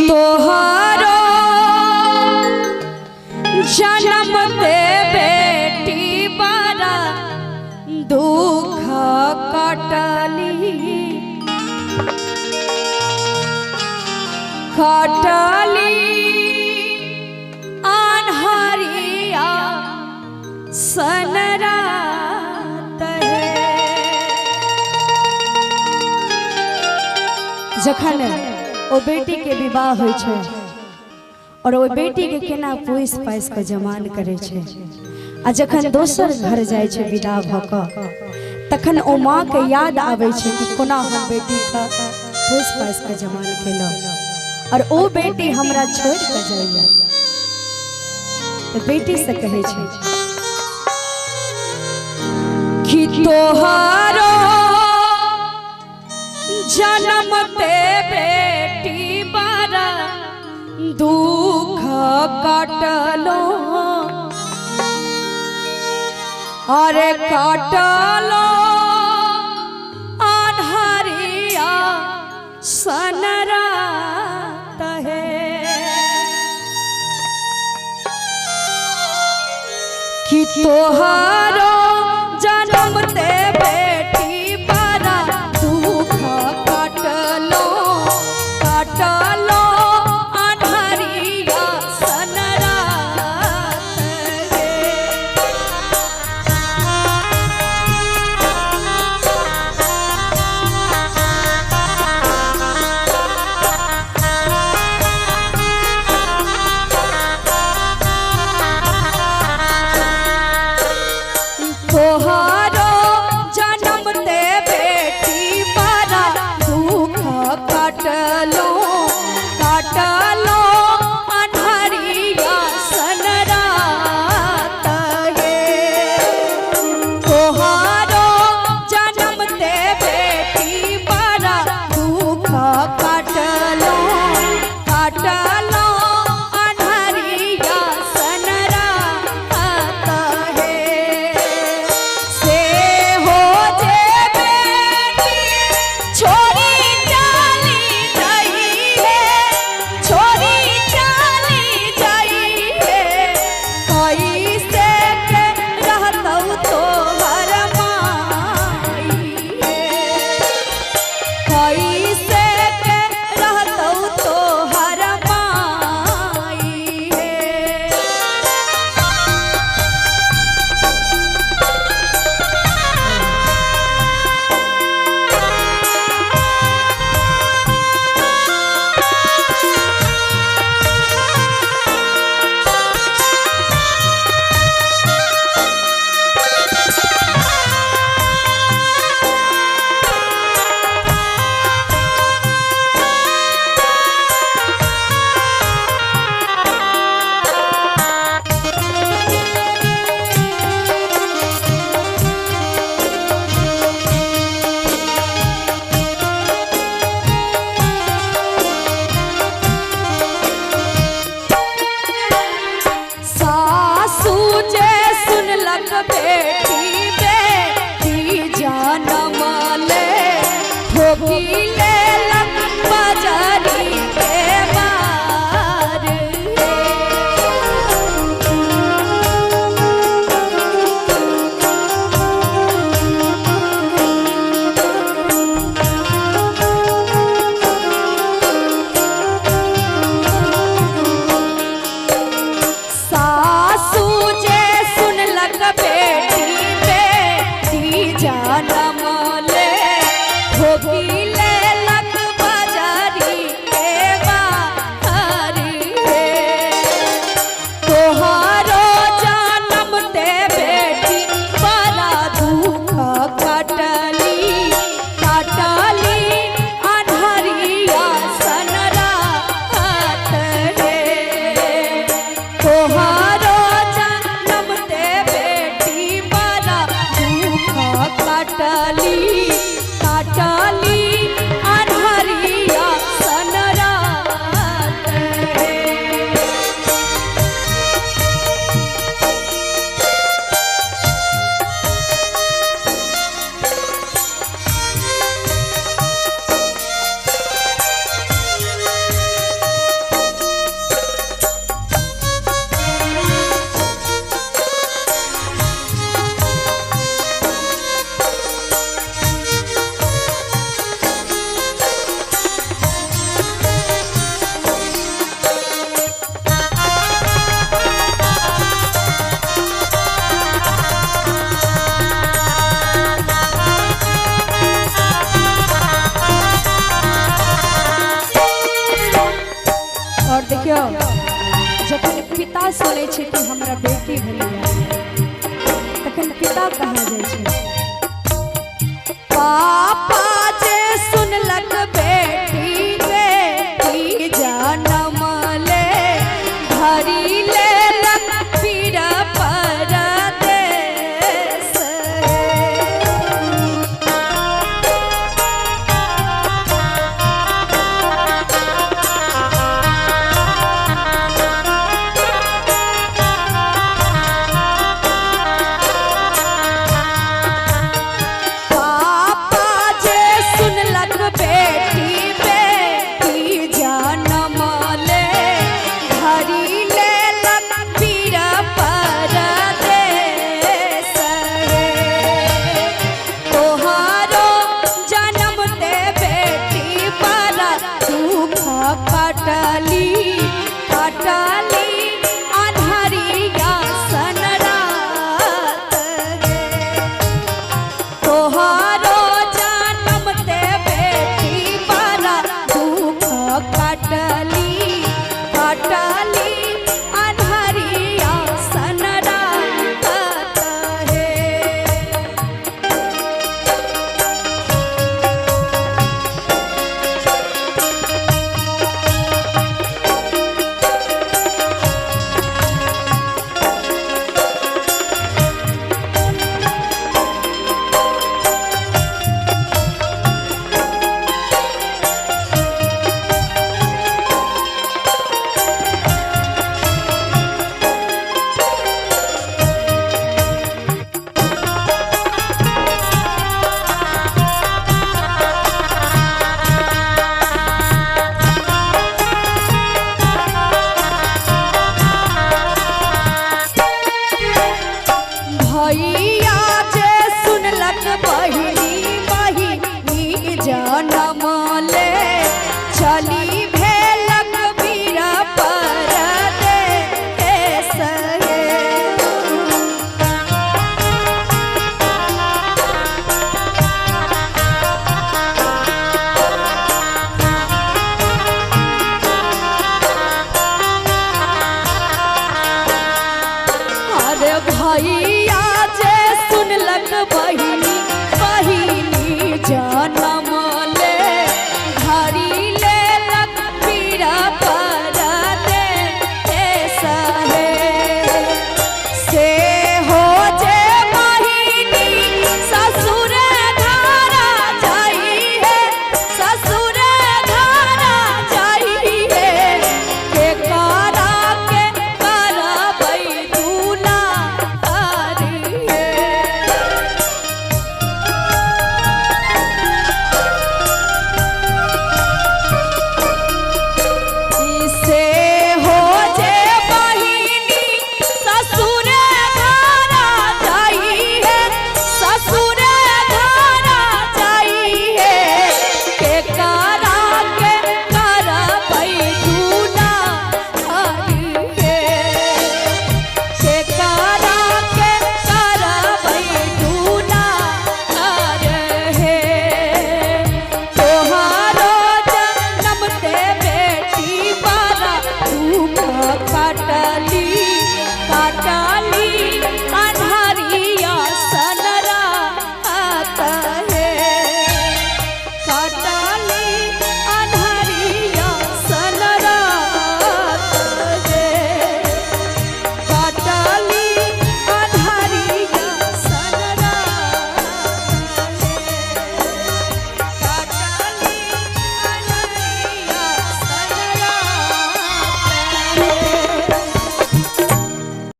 तोहरो जन्म दे बेटी बड़ा दुख कटली आन्हरिया सनरात जखन ओ बेटी के विवाह होय छै और ओ बेटी के केना पोस पास के जमान करे छै आ जखन दोसर घर जाय छै विदा भ क तखन ओ माँ के याद आवे छै कि कोना हम बेटी का पोस पास के जमान केलो और ओ बेटी हमरा छोड़ के जाइया तो बेटी से कहे छै कि तोहारो जन्म ते बेटी बड़ा दुख कटलो अरे कटलो आन्हरिया सनरात है कि तोहारो जन्म ते बेटी बड़ा दुख कटलो कटलो आन्हरिया सनरात है देखियो जखन पिता सुनै छै कि हमरा बेटी भेलै तखन पिता कहाँ जाइ छै। पापा जे सुनलक बेटी बेटी जनम ले धरी लेलक पीर परदेस। काटली